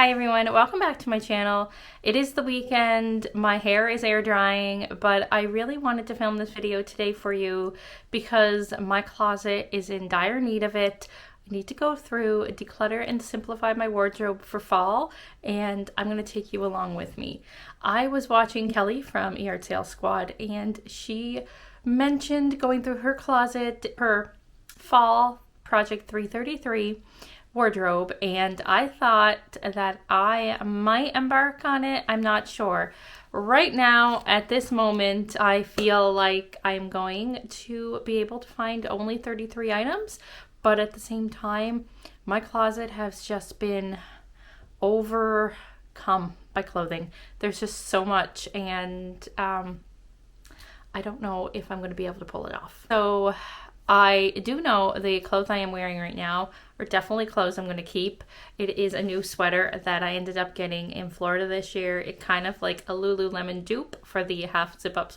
Hi everyone, welcome back to my channel. It is the weekend, my hair is air drying, but I really wanted to film this video today for you because my closet is in dire need of it. I need to go through, declutter, and simplify my wardrobe for fall, and I'm going to take you along with me. I was watching Kelly from Yard Sale Squad, and she mentioned going through her closet, her fall Project 333 wardrobe, and I thought that I might embark on it. I'm not sure. Right now, at this moment, I feel like I'm going to be able to find only 33 items, but at the same time, my closet has just been overcome by clothing. There's just so much, and I don't know if I'm going to be able to pull it off. So I do know the clothes I am wearing right now are definitely clothes I'm going to keep. It is a new sweater that I ended up getting in Florida this year. It kind of like a Lululemon dupe for the half zip up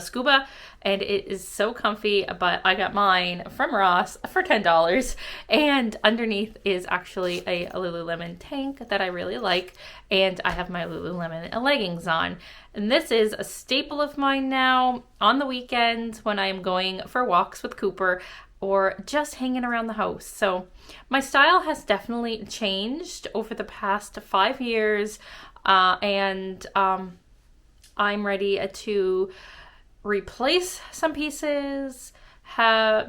scuba, and it is so comfy, but I got mine from Ross for $10, and underneath is actually a Lululemon tank that I really like, and I have my Lululemon leggings on. And this is a staple of mine now on the weekends when I am going for walks with Cooper or just hanging around the house. So my style has definitely changed over the past 5 years, and I'm ready to replace some pieces,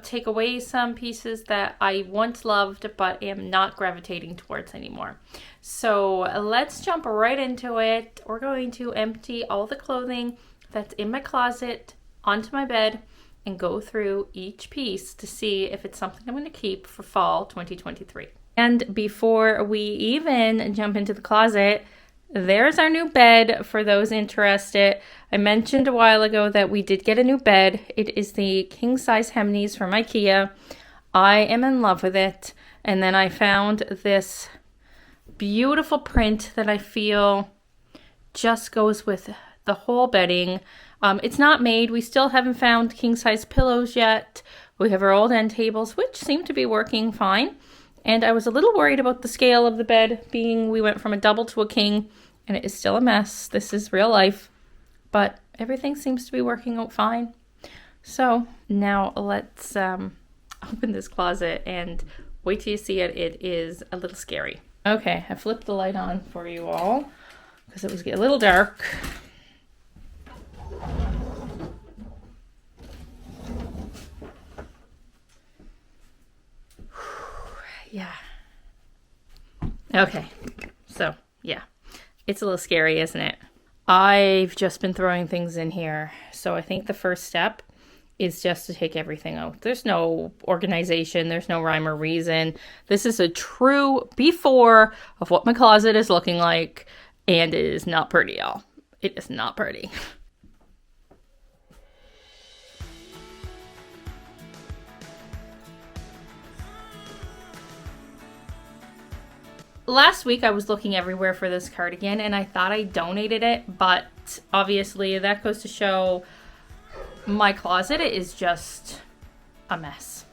take away some pieces that I once loved but am not gravitating towards anymore. So let's jump right into it. We're going to empty all the clothing that's in my closet onto my bed and go through each piece to see if it's something I'm going to keep for fall 2023. And before we even jump into the closet, there's our new bed for those interested. I mentioned a while ago that we did get a new bed. It is the king size Hemnes from IKEA. I am in love with it. And then I found this beautiful print that I feel just goes with the whole bedding. It's not made. We still haven't found king size pillows yet. We have our old end tables, which seem to be working fine. And I was a little worried about the scale of the bed, being we went from a double to a king, and it is still a mess. This is real life, but everything seems to be working out fine. So now let's open this closet and wait till you see it. It is a little scary. Okay, I flipped the light on for you all because it was getting a little dark. Yeah. Okay, so yeah, it's a little scary, isn't it? I've just been throwing things in here, so I think the first step is just to take everything out. There's no organization, there's no rhyme or reason. This is a true before of what my closet is looking like, and it is not pretty, y'all. It is not pretty. Last week I was looking everywhere for this cardigan and I thought I donated it, but obviously that goes to show my closet is just a mess.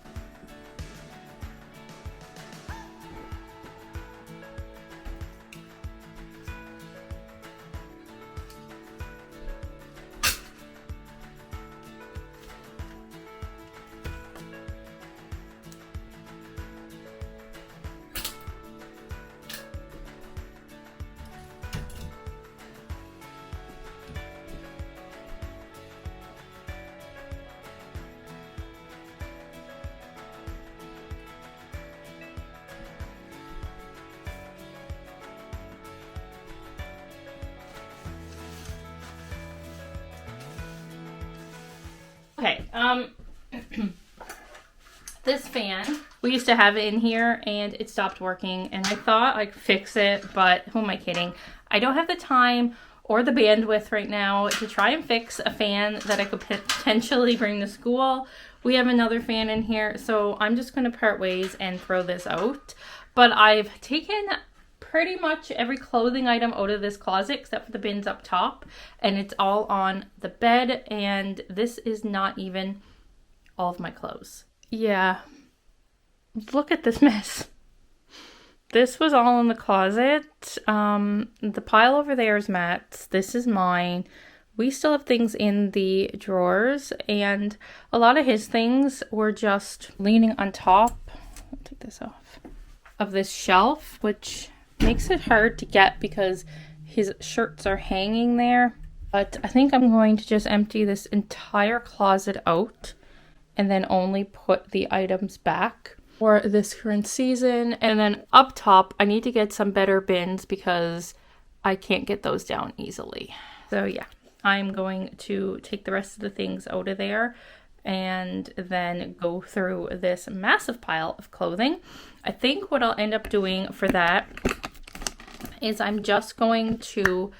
Okay, this fan, we used to have it in here and it stopped working and I thought I'd fix it, but who am I kidding? I don't have the time or the bandwidth right now to try and fix a fan that I could potentially bring to school. We have another fan in here, so I'm just going to part ways and throw this out. But I've taken pretty much every clothing item out of this closet except for the bins up top, and it's all on the bed, and this is not even all of my clothes. Yeah, look at this mess. this was all in the closet. The pile over there is Matt's. This is mine. We still have things in the drawers, and a lot of his things were just leaning on top. I'll take this off. Of this shelf, which makes it hard to get because his shirts are hanging there. But I think I'm going to just empty this entire closet out and then only put the items back for this current season. And then up top, I need to get some better bins because I can't get those down easily. So yeah, I'm going to take the rest of the things out of there and then go through this massive pile of clothing. I think what I'll end up doing for that is I'm just going to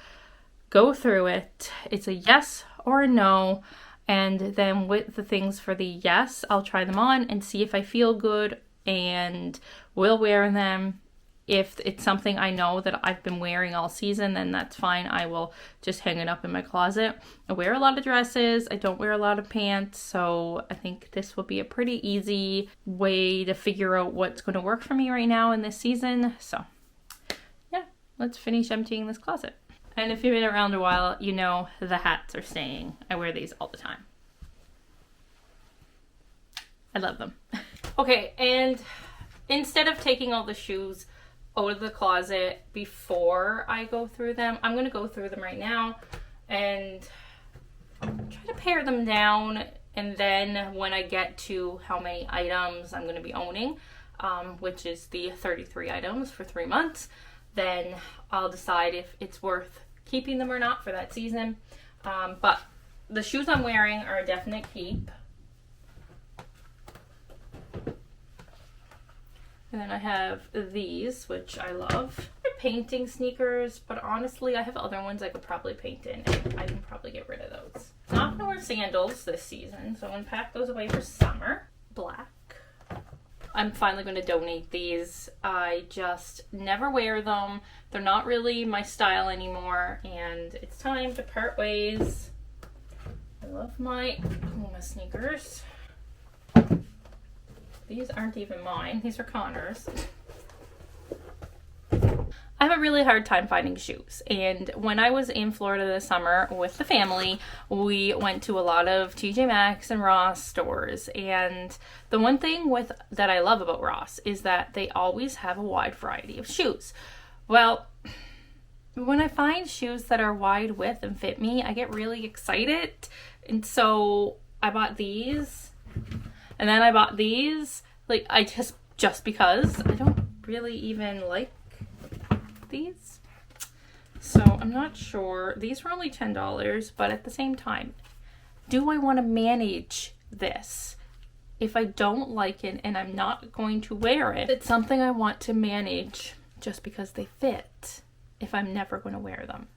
go through it. It's a yes or a no. And then with the things for the yes, I'll try them on and see if I feel good and will wear them. If it's something I know that I've been wearing all season, then that's fine. I will just hang it up in my closet. I wear a lot of dresses. I don't wear a lot of pants. So I think this will be a pretty easy way to figure out what's going to work for me right now in this season. So yeah, let's finish emptying this closet. And if you've been around a while, you know the hats are staying. I wear these all the time. I love them. Okay, and instead of taking all the shoes out of the closet before I go through them, I'm going to go through them right now and try to pare them down. And then when I get to how many items I'm going to be owning, which is the 33 items for 3 months, then I'll decide if it's worth keeping them or not for that season. But the shoes I'm wearing are a definite keep. And then I have these, which I love. They're painting sneakers, but honestly, I have other ones I could probably paint in, and I can probably get rid of those. Not gonna wear sandals this season, so I'm gonna pack those away for summer. Black. I'm finally gonna donate these. I just never wear them. They're not really my style anymore, and it's time to part ways. I love my Puma sneakers. These aren't even mine. These are Connor's. I have a really hard time finding shoes. And when I was in Florida this summer with the family, we went to a lot of TJ Maxx and Ross stores. And the one thing that I love about Ross is that they always have a wide variety of shoes. Well, when I find shoes that are wide width and fit me, I get really excited. And so I bought these. And then I bought these, like, I just because I don't really even like these. So I'm not sure. These were only $10, but at the same time, do I want to manage this? If I don't like it and I'm not going to wear it, it's something I want to manage just because they fit if I'm never going to wear them.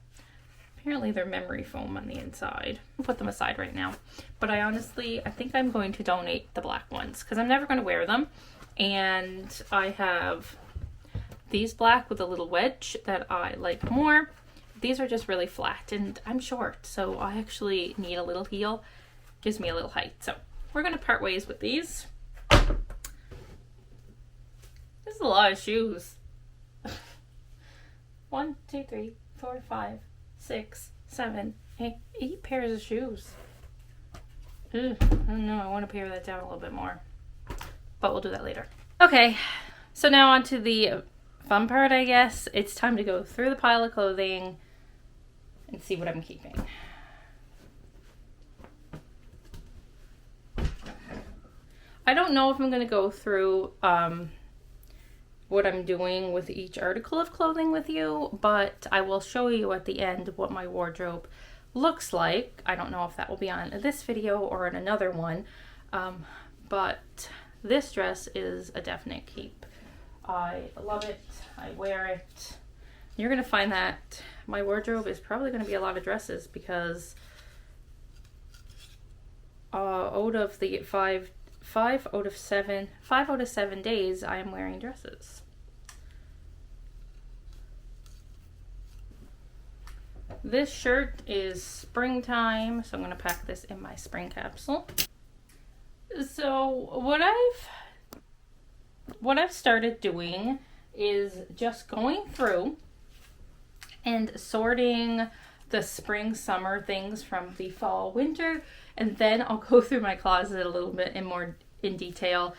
Apparently they're memory foam on the inside. I'll put them aside right now. But I think I'm going to donate the black ones because I'm never going to wear them. And I have these black with a little wedge that I like more. These are just really flat and I'm short, so I actually need a little heel. Gives me a little height. So we're going to part ways with these. This is a lot of shoes. 1, 2, 3, 4, 5, 6, 7, 8 pairs of shoes. Ugh, I don't know. I want to pare that down a little bit more. But we'll do that later. Okay, so now on to the fun part, I guess. It's time to go through the pile of clothing and see what I'm keeping. I don't know if I'm going to go through what I'm doing with each article of clothing with you, but I will show you at the end what my wardrobe looks like. I don't know if that will be on this video or in another one, but this dress is a definite keep. I love it. I wear it. You're going to find that my wardrobe is probably going to be a lot of dresses because out of the 5 out of 7 days I am wearing dresses. This shirt is springtime, so I'm going to pack this in my spring capsule. So what I've started doing is just going through and sorting the spring summer things from the fall winter, and then I'll go through my closet a little bit more in detail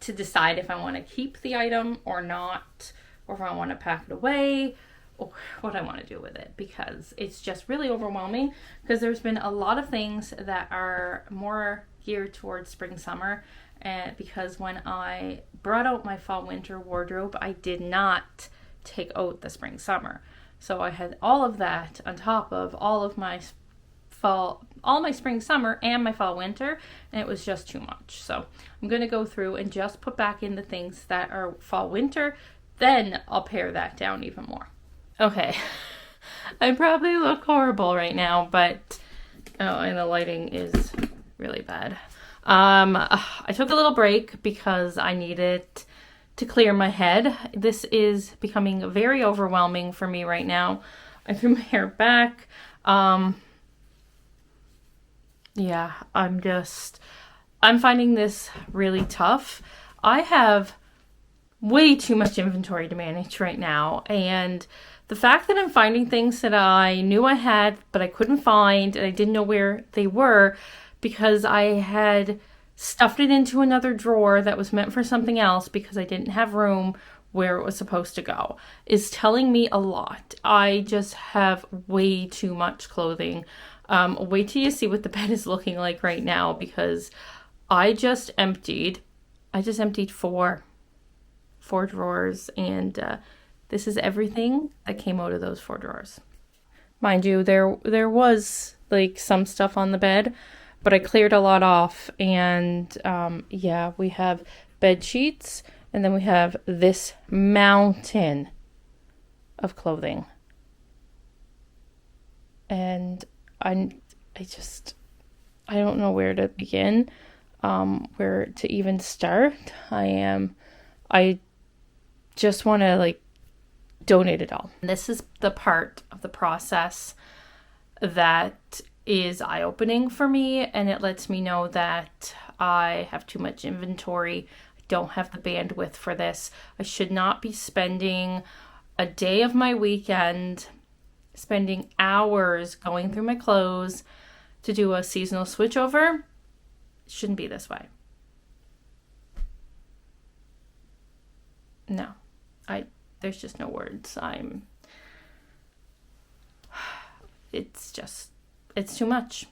to decide if I want to keep the item or not, or if I want to pack it away, or what I want to do with it, because it's just really overwhelming, because there's been a lot of things that are more geared towards spring summer, and because when I brought out my fall winter wardrobe, I did not take out the spring summer. So I had all of that on top of all of my spring summer and my fall winter, and it was just too much. So I'm going to go through and just put back in the things that are fall winter, then I'll pare that down even more. Okay, I probably look horrible right now, but and the lighting is really bad. I took a little break because I needed to clear my head. This is becoming very overwhelming for me right now. I threw my hair back. Yeah, I'm finding this really tough. I have way too much inventory to manage right now, and the fact that I'm finding things that I knew I had but I couldn't find, and I didn't know where they were because I had stuffed it into another drawer that was meant for something else because I didn't have room where it was supposed to go, is telling me a lot. I just have way too much clothing. Wait till you see what the bed is looking like right now, because I just emptied four drawers, and this is everything that came out of those 4 drawers. Mind you, there was like some stuff on the bed, but I cleared a lot off, and yeah, we have bed sheets, and then we have this mountain of clothing. And I don't know where to begin, where to even start. I just want to like donate it all. And this is the part of the process that is eye-opening for me, and it lets me know that I have too much inventory. I don't have the bandwidth for this. I should not be spending a day of my weekend spending hours going through my clothes to do a seasonal switchover. It shouldn't be this way. No, there's just no words. It's too much.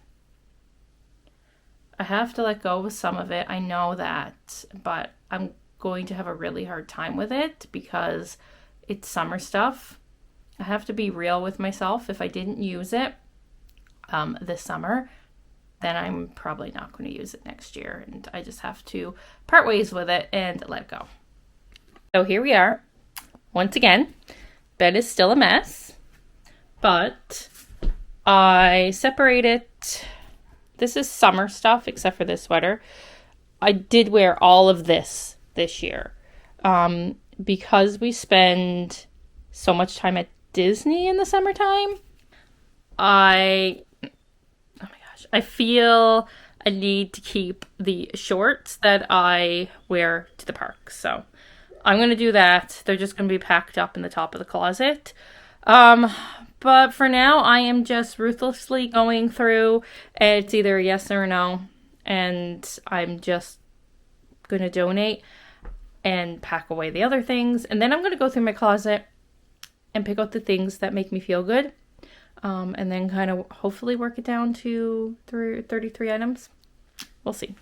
I have to let go of some of it. I know that, but I'm going to have a really hard time with it because it's summer stuff. I have to be real with myself. If I didn't use it this summer, then I'm probably not going to use it next year. And I just have to part ways with it and let it go. So here we are. Once again, bed is still a mess, but I separated. This is summer stuff, except for this sweater. I did wear all of this year because we spend so much time at Disney in the summertime. I feel a need to keep the shorts that I wear to the park. So I'm going to do that. They're just going to be packed up in the top of the closet. But for now, I am just ruthlessly going through. It's either a yes or a no. And I'm just going to donate and pack away the other things. And then I'm going to go through my closet and pick out the things that make me feel good. And then kind of hopefully work it down to 33 items. We'll see.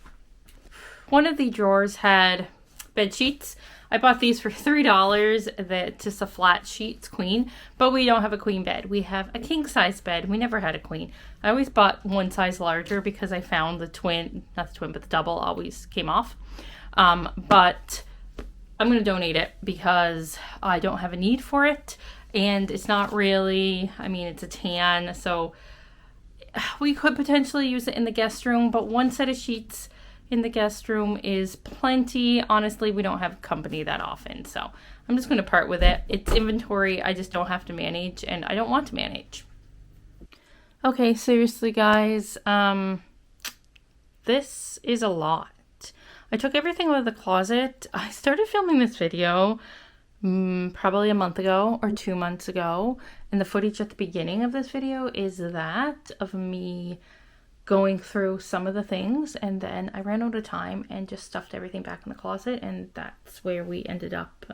One of the drawers had bed sheets. I bought these for $3. Just a flat sheets queen, but we don't have a queen bed. We have a king size bed. We never had a queen. I always bought one size larger because I found the double always came off. But I'm going to donate it because I don't have a need for it. And it's not really, it's a tan, so we could potentially use it in the guest room, but one set of sheets in the guest room is plenty. Honestly, we don't have company that often, so I'm just going to part with it. It's inventory I just don't have to manage, and I don't want to manage. Okay, seriously, guys, this is a lot. I took everything out of the closet. I started filming this video probably a month ago or 2 months ago. And the footage at the beginning of this video is that of me going through some of the things, and then I ran out of time and just stuffed everything back in the closet, and that's where we ended up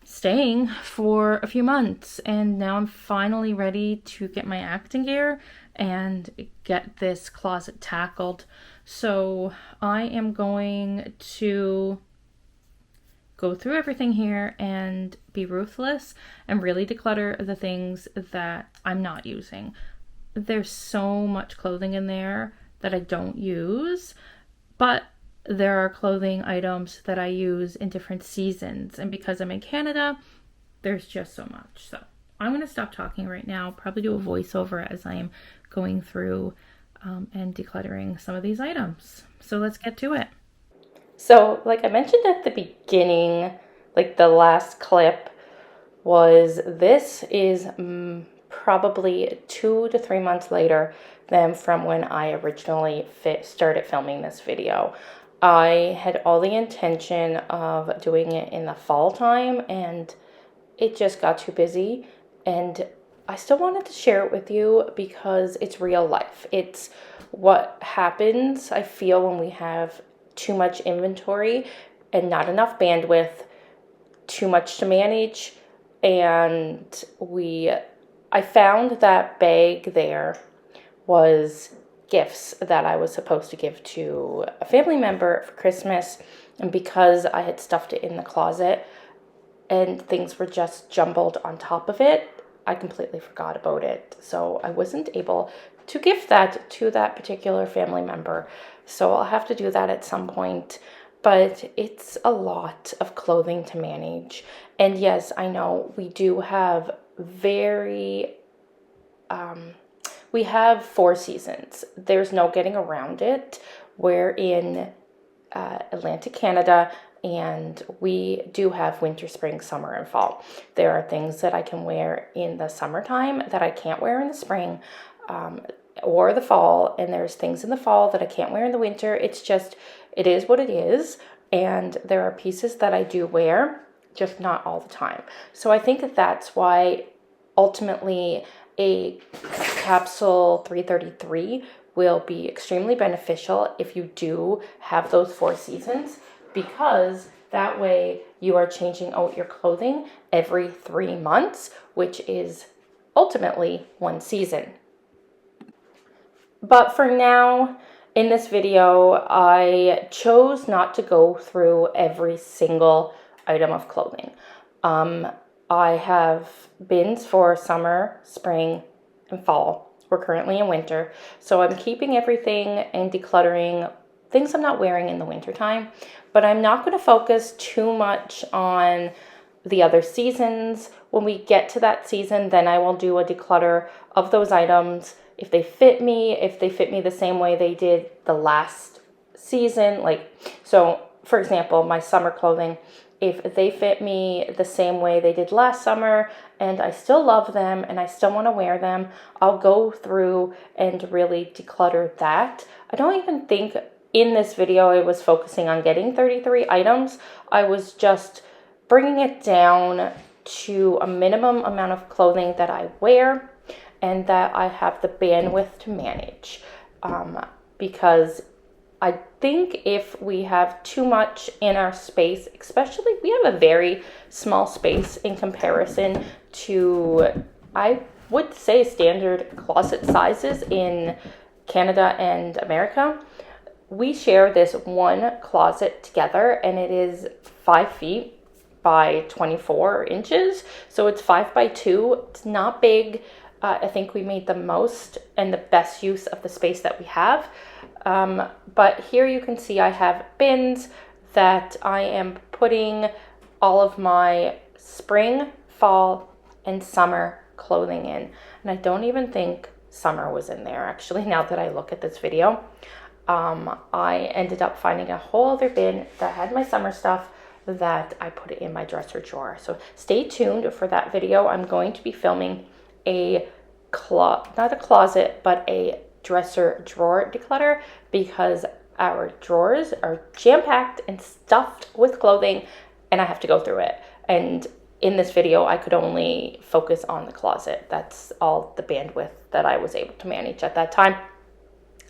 staying for a few months. And now I'm finally ready to get my act in gear and get this closet tackled. So I am going to go through everything here and be ruthless and really declutter the things that I'm not using. There's so much clothing in there that I don't use, but there are clothing items that I use in different seasons. And because I'm in Canada, there's just so much. So I'm going to stop talking right now, probably do a voiceover as I am going through and decluttering some of these items. So let's get to it. So like I mentioned at the beginning, like the last clip was, this is probably 2 to 3 months later than from when I originally started filming this video. I had all the intention of doing it in the fall time, and it just got too busy, and I still wanted to share it with you because it's real life. It's what happens, I feel, when we have too much inventory and not enough bandwidth, too much to manage, and I found that bag there was gifts that I was supposed to give to a family member for Christmas, and because I had stuffed it in the closet and things were just jumbled on top of it, I completely forgot about it. So I wasn't able to gift that to that particular family member. So I'll have to do that at some point. But it's a lot of clothing to manage. And yes, I know we do have we have 4 seasons. There's no getting around it. We're in Atlantic Canada, and we do have winter, spring, summer, and fall. There are things that I can wear in the summertime that I can't wear in the spring or the fall, and there's things in the fall that I can't wear in the winter. It's just, it is what it is, and there are pieces that I do wear, just not all the time. So I think that that's why ultimately a capsule 333 will be extremely beneficial if you do have those 4 seasons, because that way you are changing out your clothing every 3 months, which is ultimately 1 season. But for now, in this video, I chose not to go through every single item of clothing. I have bins for summer, spring, and fall. We're currently in winter, so I'm keeping everything and decluttering things I'm not wearing in the wintertime, but I'm not going to focus too much on the other seasons. When we get to that season, then I will do a declutter of those items. If they fit me the same way they did the last season, so for example, my summer clothing, if they fit me the same way they did last summer and I still love them and I still want to wear them, I'll go through and really declutter that. I don't even think in this video I was focusing on getting 33 items. I was just bringing it down to a minimum amount of clothing that I wear and that I have the bandwidth to manage. Because I think if we have too much in our space, especially, we have a very small space in comparison to, I would say, standard closet sizes in Canada and America. We share this one closet together, and it is 5 feet by 24 inches. So it's 5 by 2. It's not big. I think we made the most and the best use of the space that we have. But here you can see I have bins that I am putting all of my spring, fall, and summer clothing in. And I don't even think summer was in there, actually, now that I look at this video. I ended up finding a whole other bin that had my summer stuff that I put it in my dresser drawer. So stay tuned for that video. I'm going to be filming a not a closet, but a dresser drawer declutter, because our drawers are jam-packed and stuffed with clothing and I have to go through it. And in this video, I could only focus on the closet. That's all the bandwidth that I was able to manage at that time.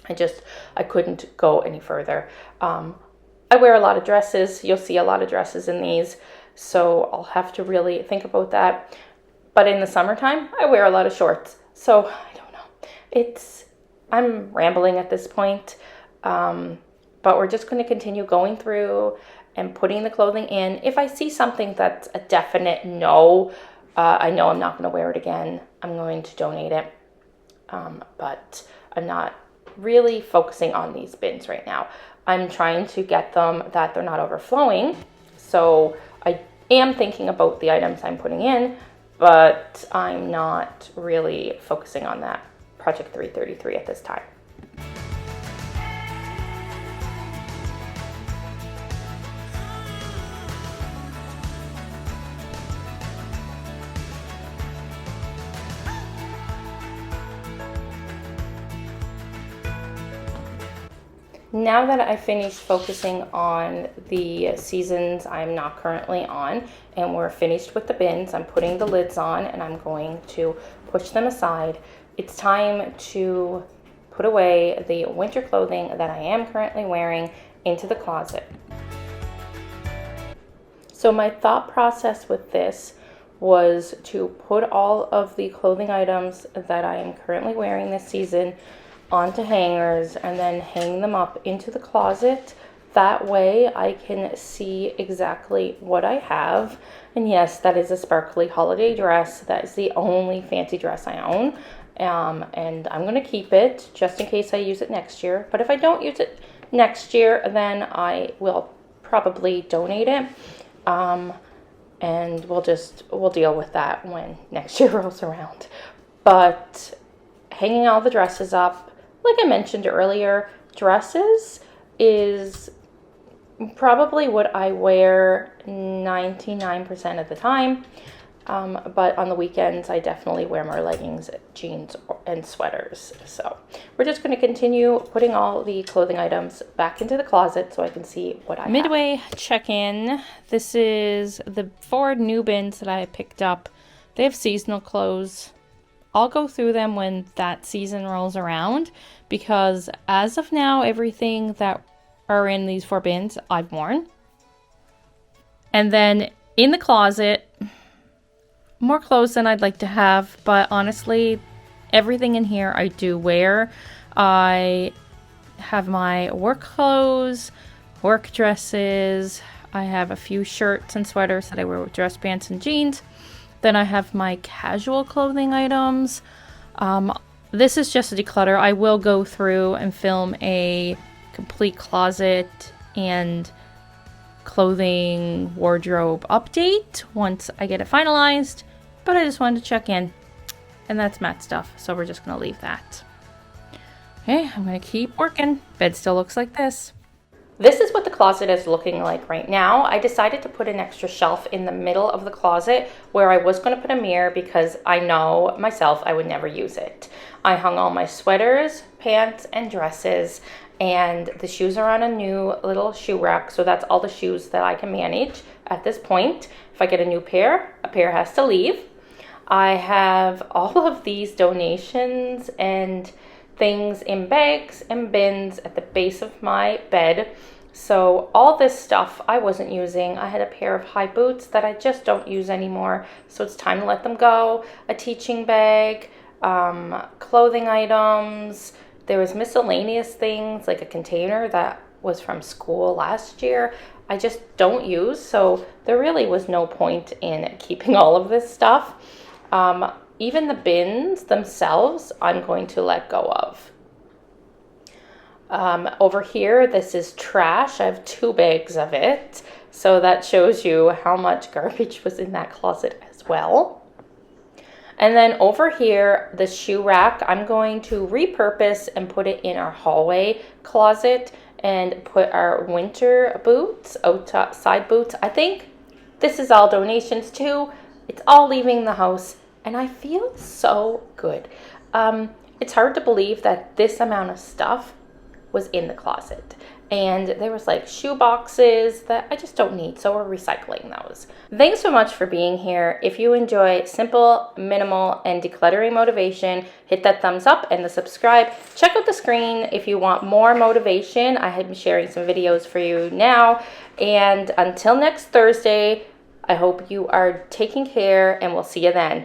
I couldn't go any further. I wear a lot of dresses. You'll see a lot of dresses in these, so I'll have to really think about that. But in the summertime, I wear a lot of shorts. So I don't know. I'm rambling at this point. But we're just going to continue going through and putting the clothing in. If I see something that's a definite no, I know I'm not going to wear it again, I'm going to donate it. But I'm not really focusing on these bins right now. I'm trying to get them that they're not overflowing. So I am thinking about the items I'm putting in, but I'm not really focusing on that Project 333 at this time. Now that I finished focusing on the seasons I'm not currently on, and we're finished with the bins, I'm putting the lids on and I'm going to push them aside. It's time to put away the winter clothing that I am currently wearing into the closet. So my thought process with this was to put all of the clothing items that I am currently wearing this season onto hangers and then hang them up into the closet. That way I can see exactly what I have. And yes, that is a sparkly holiday dress. That is the only fancy dress I own. And I'm going to keep it just in case I use it next year. But if I don't use it next year, then I will probably donate it. And we'll deal with that when next year rolls around. But hanging all the dresses up, like I mentioned earlier, dresses is probably what I wear 99% of the time. But on the weekends, I definitely wear more leggings, jeans, and sweaters. So we're just going to continue putting all the clothing items back into the closet so I can see what I have. Midway check-in. This is the 4 new bins that I picked up. They have seasonal clothes. I'll go through them when that season rolls around, because as of now, everything that are in these 4 bins I've worn. And then in the closet, more clothes than I'd like to have, but honestly, everything in here I do wear. I have my work clothes, work dresses. I have a few shirts and sweaters that I wear with dress pants and jeans. Then I have my casual clothing items. This is just a declutter. I will go through and film a complete closet and clothing wardrobe update once I get it finalized. But I just wanted to check in. And that's Matt's stuff, so we're just going to leave that. Okay, I'm going to keep working. Bed still looks like this. This is what the closet is looking like right now. I decided to put an extra shelf in the middle of the closet where I was going to put a mirror because I know myself I would never use it. I hung all my sweaters, pants, and dresses, and the shoes are on a new little shoe rack, so that's all the shoes that I can manage at this point. If I get a new pair, a pair has to leave. I have all of these donations and things in bags and bins at the base of my bed. So all this stuff I wasn't using. I had a pair of high boots that I just don't use anymore, so it's time to let them go. A teaching bag, clothing items. There was miscellaneous things like a container that was from school last year I just don't use, so there really was no point in keeping all of this stuff. Even the bins themselves, I'm going to let go of. Over here, this is trash. I have 2 bags of it. So that shows you how much garbage was in that closet as well. And then over here, the shoe rack, I'm going to repurpose and put it in our hallway closet and put our winter boots, outside boots. I think this is all donations too. It's all leaving the house. And I feel so good. It's hard to believe that this amount of stuff was in the closet. And there was like shoe boxes that I just don't need, so we're recycling those. Thanks so much for being here. If you enjoy simple, minimal, and decluttering motivation, hit that thumbs up and the subscribe. Check out the screen if you want more motivation. I have been sharing some videos for you now. And until next Thursday, I hope you are taking care, and we'll see you then.